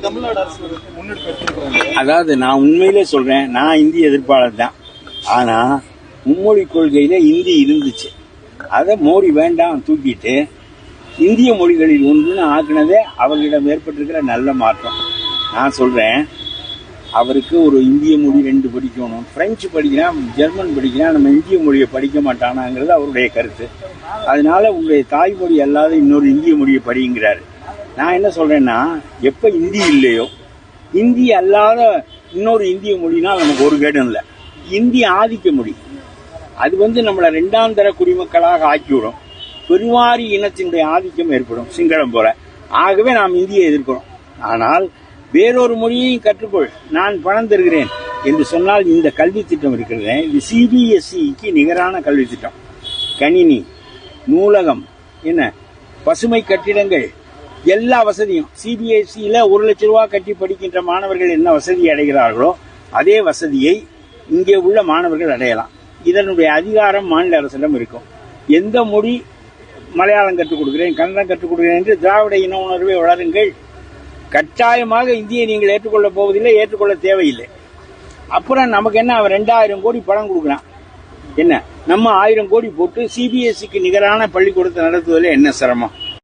தமிழ்நாடு அரசு முன்னெடுப்பு எடுத்திருக்கிறாங்க. அதாவது நான் உண்மையிலே சொல்றேன், நான் இந்தி எதிர்ப்பாளர் தான். ஆனா மும்மொழி கொள்கையில இந்தி இருந்துச்சு, அதை மோடி வேண்டாம் தூக்கிட்டு இந்திய மொழிகளில் ஒன்றுன்னு ஆக்குனதே அவர்களிடம் ஏற்பட்டிருக்கிற நல்ல மாற்றம். நான் சொல்றேன், அவருக்கு ஒரு இந்திய மொழி 2 படிக்கணும், பிரெஞ்சு படிக்கிறான், ஜெர்மன் படிக்கிறான், நம்ம இந்திய மொழியை படிக்க மாட்டானாங்கிறது அவருடைய கருத்து. அதனால உங்களுடைய தாய்மொழி அல்லாத இன்னொரு இந்திய மொழியை படிங்கிறாரு. நான் என்ன சொல்றேன்னா, எப்ப இந்தி இல்லையோ, இந்தி அல்லாத இன்னொரு இந்திய மொழினா நமக்கு ஒரு கேடும் இல்லை. இந்தி ஆதிக்க மொழி, அது நம்மளை 2ஆம் தர குடிமக்களாக ஆக்கிவிடும். பெருவாரி இனத்தினுடைய ஆதிக்கம் ஏற்படும், சிங்களம் போல. ஆகவே நாம் இந்தியை எதிர்க்கிறோம். ஆனால் வேறொரு மொழியையும் கற்றுக்கொள், நான் பணம் தருகிறேன் என்று சொன்னால் இந்த கல்வி திட்டம் இருக்கிறது, இது சிபிஎஸ்இக்கு நிகரான கல்வி திட்டம். கணினி, நூலகம், என்ன பசுமை கட்டிடங்கள், எல்லா வசதியும் சிபிஎஸ்இல 1 லட்சம் ரூபாய் கட்டி படிக்கின்ற மாணவர்கள் என்ன வசதி அடைகிறார்களோ அதே வசதியை இங்கே உள்ள மாணவர்கள் அடையலாம். இதனுடைய அதிகாரம் மாநில அரசிடம் இருக்கும். எந்த மொழி, மலையாளம் கற்றுக் கொடுக்கிறேன், கன்னடம் கற்றுக் கொடுக்கிறேன் என்று திராவிட இன உணர்வை வளருங்கள். கட்டாயமாக இந்தியை நீங்கள் ஏற்றுக்கொள்ளப் போவதில்லை, ஏற்றுக்கொள்ள தேவையில்லை. அப்புறம் நமக்கு என்ன, அவன் 2000 கோடி பணம் கொடுக்குறான், என்ன நம்ம 1000 கோடி போட்டு சிபிஎஸ்இக்கு நிகரான பள்ளிக்கூடத்தை நடத்துவதில் என்ன சிரமம்?